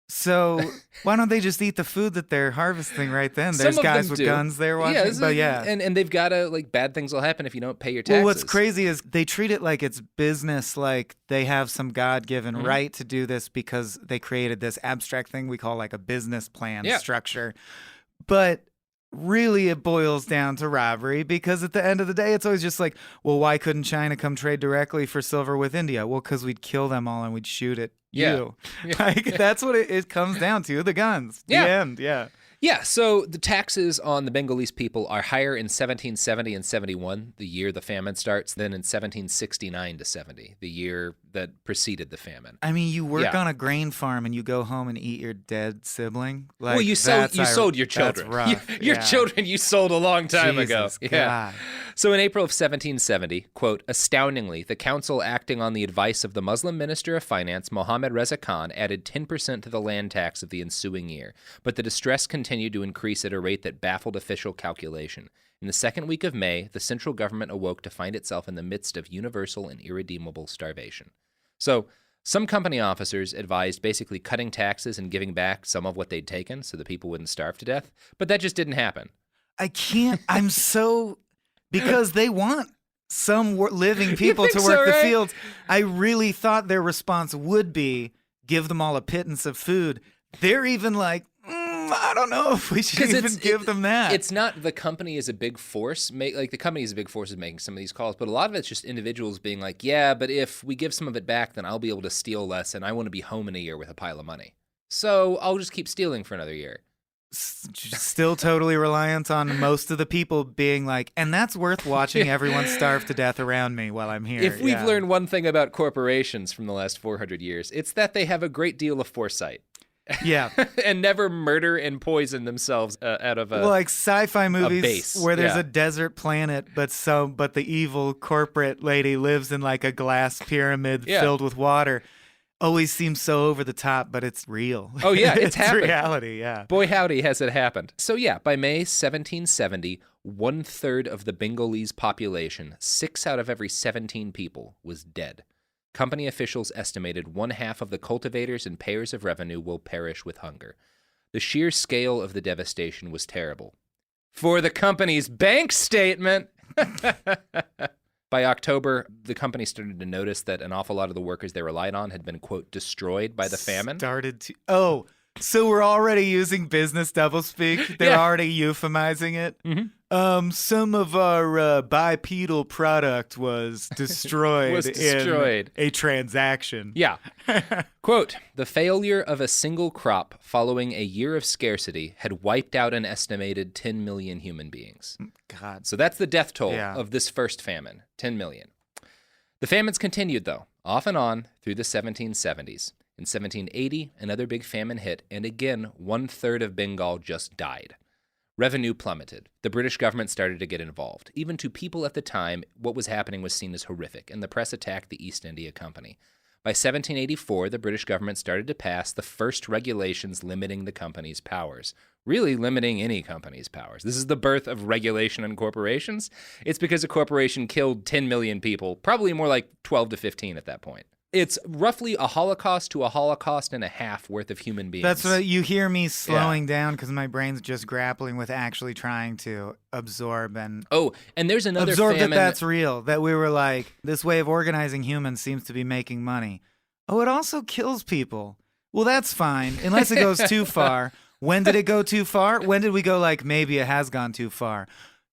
S7: So why don't they just eat the food that they're harvesting right then? There's guys with guns there watching.
S6: And they've got to, bad things will happen if you don't pay your taxes.
S7: Well, what's crazy is they treat it like it's business, like they have some God-given right to do this because they created this abstract thing we call a business plan structure. But really it boils down to robbery because at the end of the day, it's always just well, why couldn't China come trade directly for silver with India? Well, because we'd kill them all and we'd shoot at you. That's what it comes down to, the guns. The end,
S6: Yeah, so the taxes on the Bengalese people are higher in 1770 and 71, the year the famine starts, than in 1769 to 70, the year that preceded the famine.
S7: I mean, you work on a grain farm and you go home and eat your dead sibling.
S6: Well, you sold your children.
S7: That's rough.
S6: Your children you sold a long time ago.
S7: Jesus God.
S6: So in April of 1770, quote, astoundingly, the council acting on the advice of the Muslim Minister of Finance, Mohammed Reza Khan, added 10% to the land tax of the ensuing year. But the distress continued to increase at a rate that baffled official calculation. In the second week of May, the central government awoke to find itself in the midst of universal and irredeemable starvation. So some company officers advised basically cutting taxes and giving back some of what they'd taken so the people wouldn't starve to death. But that just didn't happen.
S7: Because they want some living people to work the fields. I really thought their response would be give them all a pittance of food. They're even I don't know if we should even give them that.
S6: It's not the company is a big force. The company is a big force is making some of these calls, but a lot of it's just individuals being yeah, but if we give some of it back, then I'll be able to steal less, and I want to be home in a year with a pile of money. So I'll just keep stealing for another year.
S7: Still totally reliant on most of the people being and that's worth watching everyone starve to death around me while I'm here.
S6: If we've learned one thing about corporations from the last 400 years, it's that they have a great deal of foresight.
S7: Yeah.
S6: and never murder and poison themselves out of a
S7: like sci-fi movies
S6: base.
S7: where there's a desert planet, but the evil corporate lady lives in like a glass pyramid filled with water. Always seems so over the top, but it's real.
S6: Oh, yeah, it's happened.
S7: reality, yeah.
S6: Boy, howdy, has it happened. So, yeah, by May 1770, 1/3 of the Bengalese population, 6 out of every 17 people, was dead. Company officials estimated 1/2 of the cultivators and payers of revenue will perish with hunger. The sheer scale of the devastation was terrible. For the company's bank statement... By October, the company started to notice that an awful lot of the workers they relied on had been, quote, destroyed by the famine.
S7: So we're already using business doublespeak. They're already euphemizing it.
S6: Mm-hmm.
S7: Some of our bipedal product was destroyed, in a transaction.
S6: Yeah. Quote, the failure of a single crop following a year of scarcity had wiped out an estimated 10 million human beings.
S7: God.
S6: So that's the death toll of this first famine, 10 million. The famines continued, though, off and on through the 1770s. In 1780, another big famine hit, and again, 1/3 of Bengal just died. Revenue plummeted. The British government started to get involved. Even to people at the time, what was happening was seen as horrific, and the press attacked the East India Company. By 1784, the British government started to pass the first regulations limiting the company's powers. Really limiting any company's powers. This is the birth of regulation and corporations. It's because a corporation killed 10 million people, probably more like 12 to 15 at that point. It's roughly a Holocaust to a Holocaust and a half worth of human beings.
S7: That's what you hear me slowing down because my brain's just grappling with actually trying to absorb and
S6: there's another
S7: absorb
S6: famine.
S7: That's real. That we were like, this way of organizing humans seems to be making money. Oh, it also kills people. Well, that's fine unless it goes too far. When did it go too far? When did we go like maybe it has gone too far?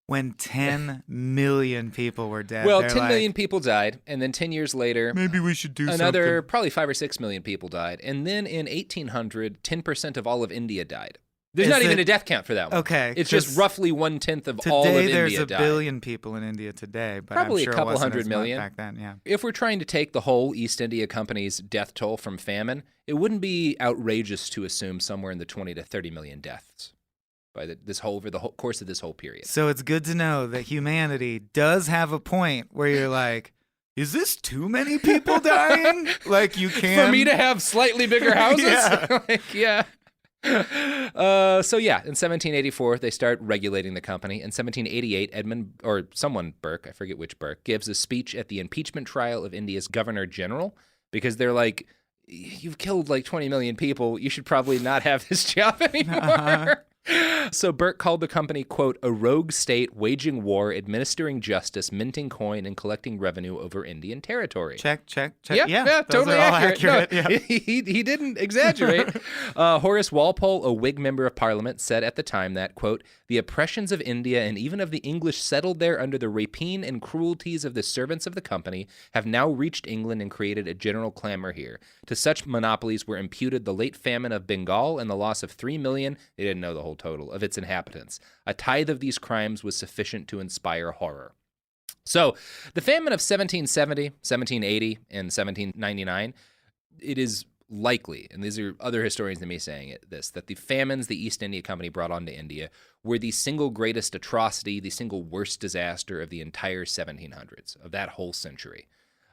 S7: When 10 million people were dead.
S6: Well, 10 million people died, and then 10 years later...
S7: Maybe we should do
S6: another,
S7: something.
S6: probably 5 or 6 million people died. And then in 1800, 10% of all of India died. There's not even a death count for that one.
S7: Okay.
S6: It's just roughly 1/10 of all of India died.
S7: Today there's a billion people in India today, but
S6: probably
S7: I'm sure
S6: a couple
S7: it wasn't
S6: 100
S7: as
S6: million.
S7: much back then, yeah.
S6: If we're trying to take the whole East India Company's death toll from famine, it wouldn't be outrageous to assume somewhere in the 20 to 30 million deaths. Over the whole course of this whole period.
S7: So it's good to know that humanity does have a point where you're like, is this too many people dying? Like you can...
S6: For me to have slightly bigger houses? So in 1784, they start regulating the company. In 1788, Burke, I forget which Burke, gives a speech at the impeachment trial of India's Governor General because they're like, you've killed like 20 million people. You should probably not have this job anymore. So Burke called the company, quote, a rogue state waging war, administering justice, minting coin, and collecting revenue over Indian territory.
S7: Check.
S6: Yeah, totally accurate. No,
S7: yeah.
S6: He didn't exaggerate. Horace Walpole, a Whig member of Parliament, said at the time that, quote, the oppressions of India and even of the English settled there under the rapine and cruelties of the servants of the company have now reached England and created a general clamor here. To such monopolies were imputed the late famine of Bengal and the loss of 3 million, they didn't know the whole total, of its inhabitants. A tithe of these crimes was sufficient to inspire horror. So, the famine of 1770, 1780, and 1799, it is likely, and these are other historians than me saying this, that the famines the East India Company brought onto India were the single greatest atrocity, the single worst disaster of the entire 1700s, of that whole century.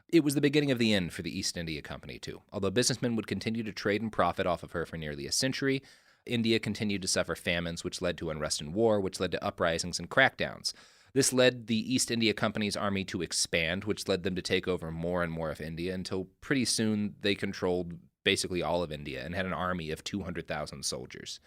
S6: It was the beginning of the end for the East India Company, too. Although businessmen would continue to trade and profit off of her for nearly a century, India continued to suffer famines, which led to unrest and war, which led to uprisings and crackdowns. This led the East India Company's army to expand, which led them to take over more and more of India until pretty soon they controlled basically all of India and had an army of 200,000 soldiers.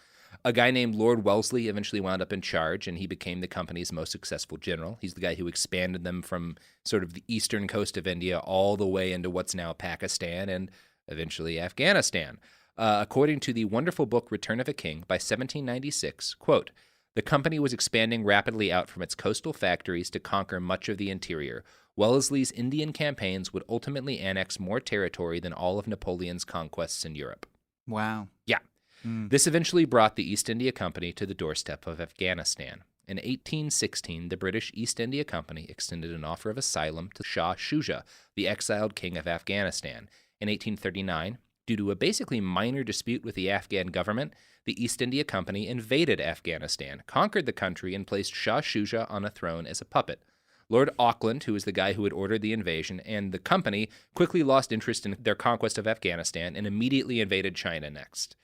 S6: A guy named Lord Wellesley eventually wound up in charge, and he became the company's most successful general. He's the guy who expanded them from sort of the eastern coast of India all the way into what's now Pakistan and eventually Afghanistan. According to the wonderful book Return of a King, by 1796, quote, the company was expanding rapidly out from its coastal factories to conquer much of the interior. Wellesley's Indian campaigns would ultimately annex more territory than all of Napoleon's conquests in Europe.
S7: Wow.
S6: Yeah. This eventually brought the East India Company to the doorstep of Afghanistan. In 1816, the British East India Company extended an offer of asylum to Shah Shuja, the exiled king of Afghanistan. In 1839, Due to a basically minor dispute with the Afghan government, the East India Company invaded Afghanistan, conquered the country, and placed Shah Shuja on a throne as a puppet. Lord Auckland, who was the guy who had ordered the invasion, and the company quickly lost interest in their conquest of Afghanistan and immediately invaded China next.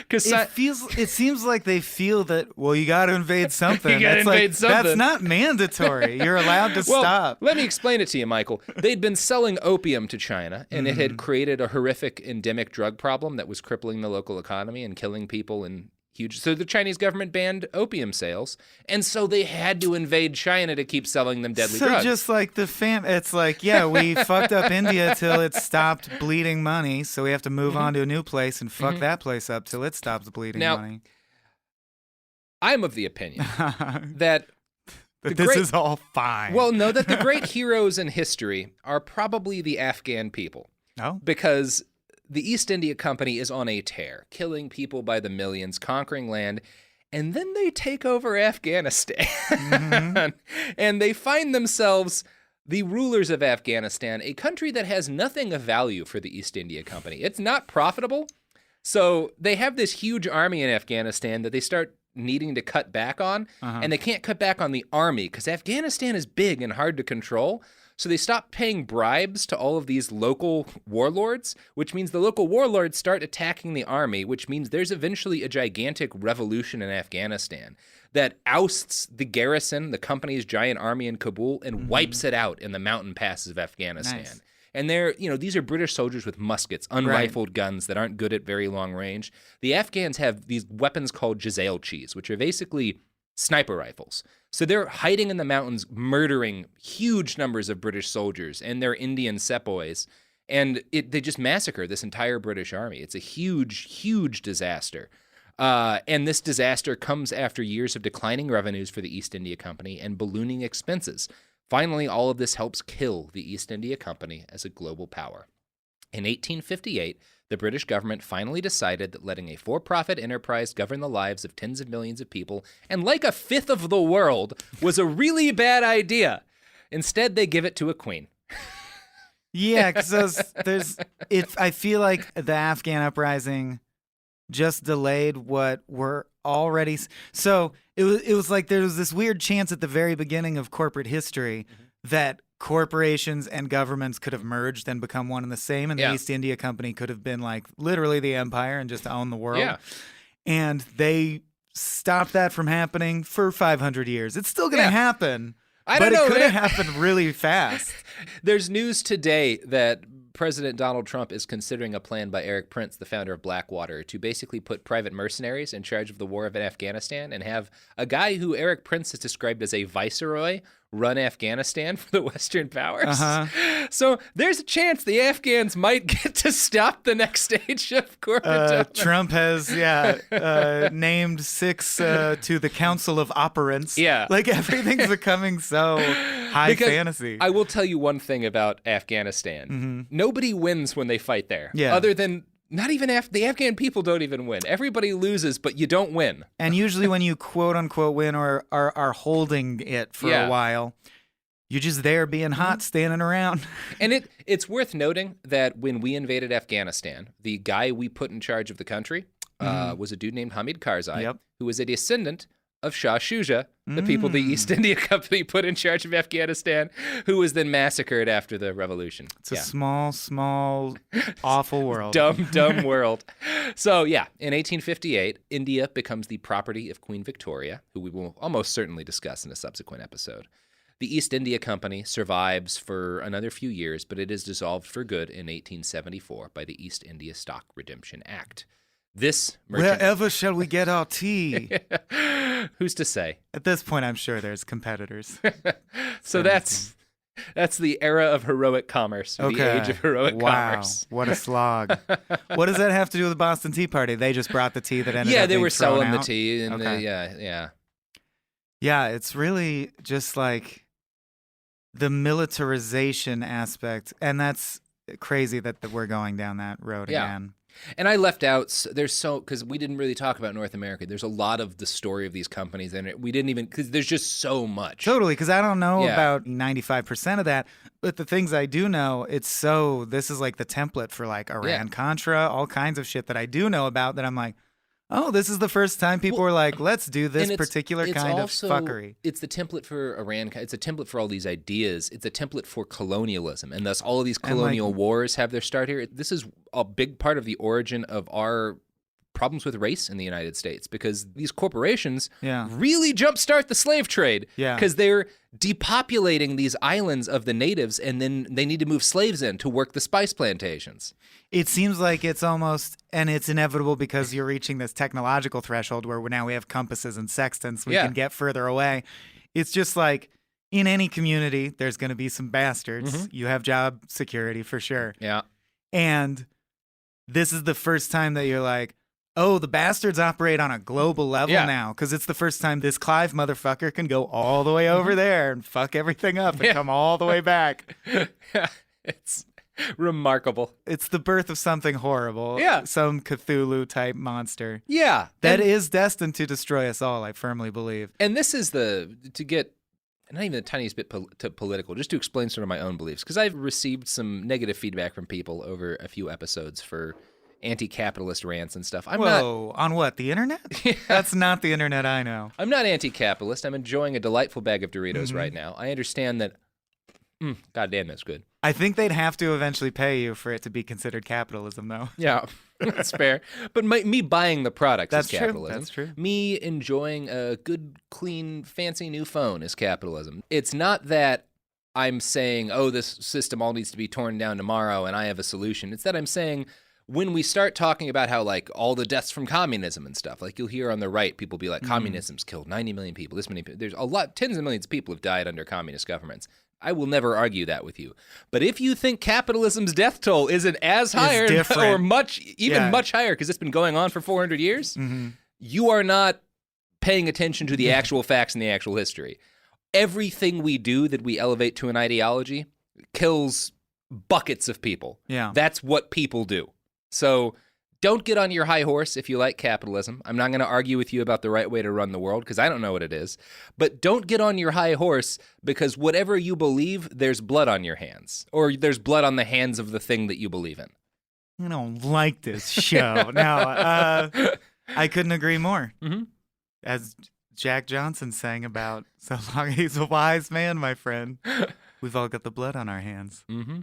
S7: It seems like they feel that, well, you got to invade something.
S6: You got to invade something.
S7: That's not mandatory. You're allowed to stop.
S6: Let me explain it to you, Michael. They'd been selling opium to China, and it had created a horrific endemic drug problem that was crippling the local economy and killing people in huge. So the Chinese government banned opium sales, and so they had to invade China to keep selling them deadly drugs.
S7: So just like it's like, yeah, we fucked up India till it stopped bleeding money, so we have to move on to a new place and fuck that place up till it stops bleeding money.
S6: I'm of the opinion that
S7: this is all fine.
S6: Well, no, that the great heroes in history are probably the Afghan people.
S7: Oh?
S6: Because the East India Company is on a tear, killing people by the millions, conquering land, and then they take over Afghanistan. And they find themselves the rulers of Afghanistan, a country that has nothing of value for the East India Company. It's not profitable. So they have this huge army in Afghanistan that they start needing to cut back on, and they can't cut back on the army because Afghanistan is big and hard to control. So they stop paying bribes to all of these local warlords, which means the local warlords start attacking the army, which means there's eventually a gigantic revolution in Afghanistan that ousts the garrison, the company's giant army in Kabul, and wipes it out in the mountain passes of Afghanistan.
S7: Nice.
S6: And these are British soldiers with muskets, unrifled guns that aren't good at very long range. The Afghans have these weapons called jazailchis, which are basically sniper rifles. So they're hiding in the mountains, murdering huge numbers of British soldiers and their Indian sepoys. And they just massacre this entire British army. It's a huge, huge disaster. And this disaster comes after years of declining revenues for the East India Company and ballooning expenses. Finally, all of this helps kill the East India Company as a global power. In 1858, the British government finally decided that letting a for-profit enterprise govern the lives of tens of millions of people, and like a fifth of the world, was a really bad idea. Instead, they give it to a queen.
S7: Yeah, because I feel like the Afghan uprising just delayed what were already. So it was like there was this weird chance at the very beginning of corporate history that corporations and governments could have merged and become one and the same, and the East India Company could have been like literally the empire and just own the world. Yeah. And they stopped that from happening for 500 years. It's still going to happen. But it could have happened really fast.
S6: There's news today that President Donald Trump is considering a plan by Eric Prince, the founder of Blackwater, to basically put private mercenaries in charge of the war of Afghanistan and have a guy who Eric Prince has described as a viceroy run Afghanistan for the Western powers. So there's a chance the Afghans might get to stop the next stage of corporate
S7: Trump has, named 6 to the Council of Operants.
S6: Yeah.
S7: Like everything's becoming so high fantasy.
S6: I will tell you one thing about Afghanistan. Nobody wins when they fight there.
S7: Yeah.
S6: Other than not even the Afghan people don't even win. Everybody loses, but you don't win.
S7: And usually when you quote unquote win or are holding it for a while, you're just there being hot, standing around.
S6: And it's worth noting that when we invaded Afghanistan, the guy we put in charge of the country was a dude named Hamid Karzai, who was a descendant of Shah Shuja, the people the East India Company put in charge of Afghanistan, who was then massacred after the revolution.
S7: It's a small, awful world.
S6: Dumb world. So, in 1858, India becomes the property of Queen Victoria, who we will almost certainly discuss in a subsequent episode. The East India Company survives for another few years, but it is dissolved for good in 1874 by the East India Stock Redemption Act.
S7: Wherever shall we get our tea?
S6: Who's to say?
S7: At this point, I'm sure there's competitors.
S6: So that's the era of heroic commerce, the age of heroic commerce.
S7: What a slog. What does that have to do with the Boston Tea Party? They just brought the tea that ended up being thrown out?
S6: Yeah, they were selling the tea. And
S7: Yeah, it's really just like the militarization aspect, and that's crazy that we're going down that road again.
S6: And I left out, because we didn't really talk about North America. There's a lot of the story of these companies, and we didn't even, because there's just so much.
S7: Totally, because I don't know about 95% of that, but the things I do know, this is like the template for like Iran-Contra, all kinds of shit that I do know about that I'm like, oh, this is the first time people were like, let's do this particular kind of fuckery.
S6: It's the template for Iran. It's a template for all these ideas. It's a template for colonialism. And thus all of these colonial wars have their start here. This is a big part of the origin of our problems with race in the United States, because these corporations really jumpstart the slave trade because they're depopulating these islands of the natives, and then they need to move slaves in to work the spice plantations.
S7: It seems like it's almost, and it's inevitable because you're reaching this technological threshold where now we have compasses and sextants. We can get further away. It's just like in any community, there's going to be some bastards. Mm-hmm. You have job security for sure.
S6: Yeah.
S7: And this is the first time that you're like, oh, the bastards operate on a global level now, because it's the first time this Clive motherfucker can go all the way over there and fuck everything up and come all the way back.
S6: It's remarkable.
S7: It's the birth of something horrible.
S6: Yeah.
S7: Some Cthulhu-type monster.
S6: Yeah.
S7: That is destined to destroy us all, I firmly believe.
S6: And this is to get not even the tiniest bit political, just to explain sort of my own beliefs, because I've received some negative feedback from people over a few episodes for anti-capitalist rants and stuff.
S7: On what, the internet? Yeah. That's not the internet I know.
S6: I'm not anti-capitalist. I'm enjoying a delightful bag of Doritos right now. I understand that, goddamn, that's good.
S7: I think they'd have to eventually pay you for it to be considered capitalism, though.
S6: Yeah, that's fair. But me buying the products is capitalism.
S7: That's true.
S6: Me enjoying a good, clean, fancy new phone is capitalism. It's not that I'm saying, oh, this system all needs to be torn down tomorrow and I have a solution. It's that I'm saying, when we start talking about how, like, all the deaths from communism and stuff, like you'll hear on the right, people be like, communism's killed 90 million people, this many people. There's a lot, tens of millions of people have died under communist governments. I will never argue that with you. But if you think capitalism's death toll isn't as high or much higher, because it's been going on for 400 years, you are not paying attention to the actual facts and the actual history. Everything we do that we elevate to an ideology kills buckets of people.
S7: Yeah.
S6: That's what people do. So don't get on your high horse if you like capitalism. I'm not going to argue with you about the right way to run the world because I don't know what it is. But don't get on your high horse because whatever you believe, there's blood on your hands. Or there's blood on the hands of the thing that you believe in.
S7: I don't like this show. No, I couldn't agree more. Mm-hmm. As Jack Johnson sang about, so long he's a wise man, my friend. We've all got the blood on our hands.
S6: Mm-hmm.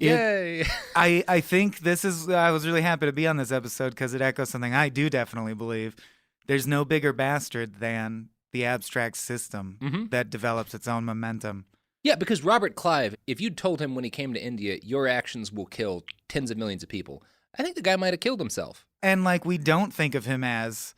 S6: Yay!
S7: I think this is. I was really happy to be on this episode because it echoes something I do definitely believe. There's no bigger bastard than the abstract system that develops its own momentum.
S6: Yeah, because Robert Clive, if you'd told him when he came to India, your actions will kill tens of millions of people, I think the guy might have killed himself.
S7: And like, we don't think of him as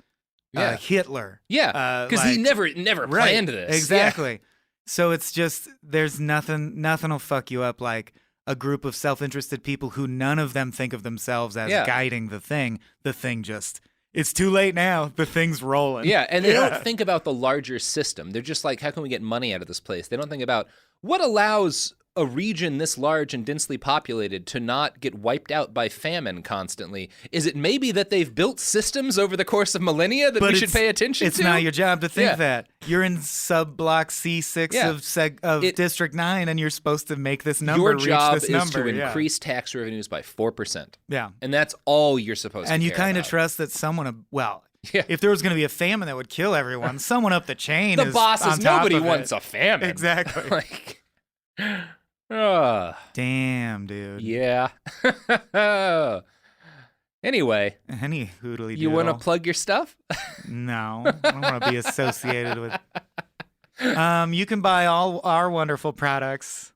S7: Hitler.
S6: Yeah, because he never planned this.
S7: Exactly.
S6: Yeah.
S7: So it's just there's nothing will fuck you up like a group of self-interested people who none of them think of themselves as guiding the thing. The thing just, it's too late now. The thing's rolling.
S6: Yeah, and they don't think about the larger system. They're just like, how can we get money out of this place? They don't think about what allows a region this large and densely populated to not get wiped out by famine constantly. Is it maybe that they've built systems over the course of millennia that we should pay attention to?
S7: It's not your job to think that. You're in sub-block C6 of District 9, and you're supposed to make this number reach this number.
S6: Your job is to increase tax revenues by 4%.
S7: Yeah.
S6: And that's all you're supposed to
S7: And you
S6: kind
S7: of trust that someone, if there was going to be a famine that would kill everyone, someone up the chain
S6: the boss is nobody wants a famine.
S7: Exactly. Damn, dude.
S6: Yeah. Anyway.
S7: Any hoodly
S6: You want to plug your stuff?
S7: No. I don't want to be associated with... you can buy all our wonderful products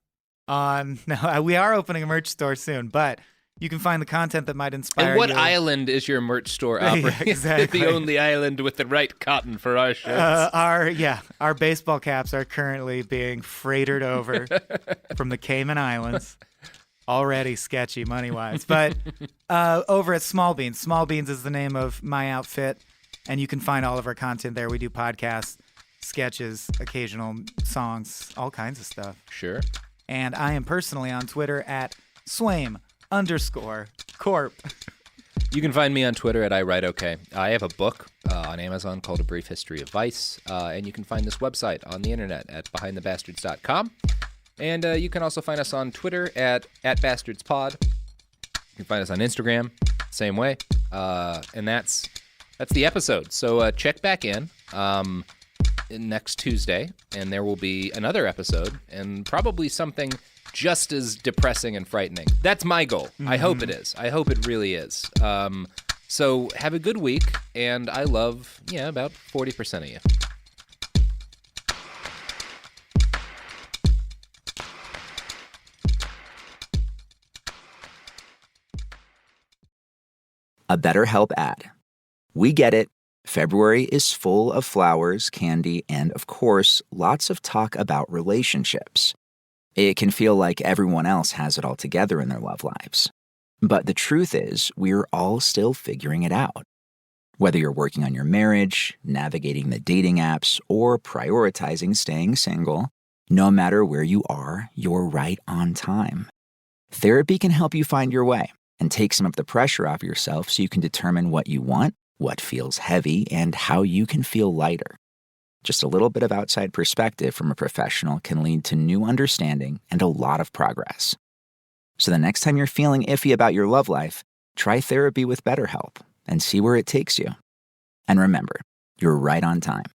S7: on... No, we are opening a merch store soon, but... You can find the content that might inspire you.
S6: And what island is your merch store operating?
S7: Exactly.
S6: The only island with the right cotton for our shirts.
S7: Our baseball caps are currently being freighted over from the Cayman Islands. Already sketchy money-wise. But over at Small Beans. Small Beans is the name of my outfit, and you can find all of our content there. We do podcasts, sketches, occasional songs, all kinds of stuff.
S6: Sure.
S7: And I am personally on Twitter at Swaim_Corp.
S6: You can find me on Twitter at iWriteOK. I have a book on Amazon called A Brief History of Vice, and you can find this website on the internet at BehindTheBastards.com. And you can also find us on Twitter at BastardsPod. You can find us on Instagram, same way. And that's the episode. So check back in next Tuesday, and there will be another episode, and probably something just as depressing and frightening. That's my goal. I hope it is. I hope it really is. So have a good week, and I love, about 40% of you.
S10: A BetterHelp ad. We get it. February is full of flowers, candy, and, of course, lots of talk about relationships. It can feel like everyone else has it all together in their love lives. But the truth is, we're all still figuring it out. Whether you're working on your marriage, navigating the dating apps, or prioritizing staying single, no matter where you are, you're right on time. Therapy can help you find your way and take some of the pressure off yourself so you can determine what you want, what feels heavy, and how you can feel lighter. Just a little bit of outside perspective from a professional can lead to new understanding and a lot of progress. So the next time you're feeling iffy about your love life, try therapy with BetterHelp and see where it takes you. And remember, you're right on time.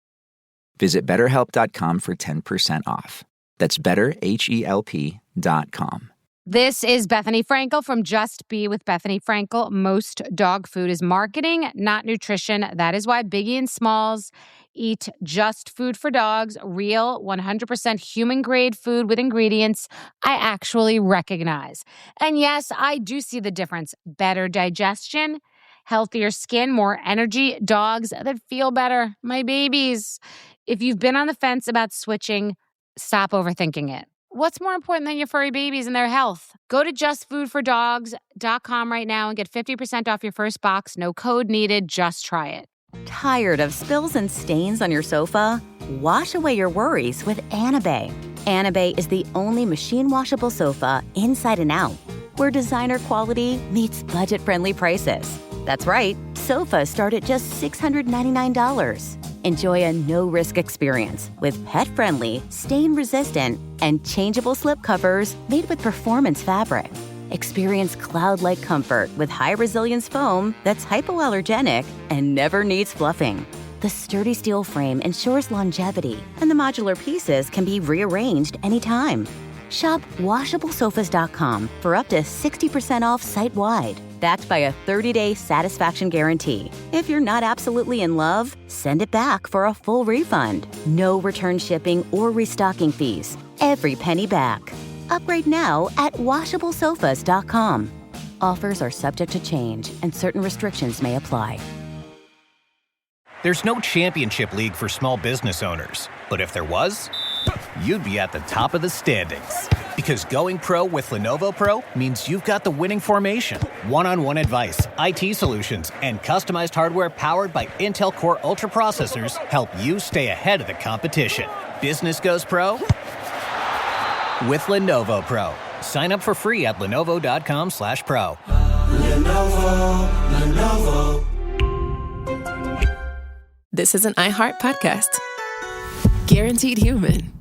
S10: Visit BetterHelp.com for 10% off. That's BetterHelp.com.
S5: This is Bethany Frankel from Just Be with Bethany Frankel. Most dog food is marketing, not nutrition. That is why Biggie and Smalls eat just food for dogs, real 100% human-grade food with ingredients I actually recognize. And yes, I do see the difference. Better digestion, healthier skin, more energy, dogs that feel better, my babies. If you've been on the fence about switching, stop overthinking it. What's more important than your furry babies and their health? Go to justfoodfordogs.com right now and get 50% off your first box. No code needed. Just try it.
S9: Tired of spills and stains on your sofa? Wash away your worries with Anabay. Anabay is the only machine washable sofa inside and out, where designer quality meets budget-friendly prices. That's right, sofas start at just $699. Enjoy a no-risk experience with pet-friendly, stain-resistant, and changeable slip covers made with performance fabric. Experience cloud-like comfort with high-resilience foam that's hypoallergenic and never needs fluffing. The sturdy steel frame ensures longevity, and the modular pieces can be rearranged anytime. Shop WashableSofas.com for up to 60% off site-wide, backed by a 30-day satisfaction guarantee. If you're not absolutely in love, send it back for a full refund. No return shipping or restocking fees. Every penny back. Upgrade now at WashableSofas.com. Offers are subject to change, and certain restrictions may apply.
S11: There's no championship league for small business owners, but if there was, you'd be at the top of the standings. Because going pro with Lenovo Pro means you've got the winning formation, one-on-one advice, IT solutions, and customized hardware powered by Intel Core Ultra processors help you stay ahead of the competition. Business goes pro with Lenovo Pro. Sign up for free at lenovo.com/pro.
S1: Lenovo. This is an iHeart podcast. Guaranteed human.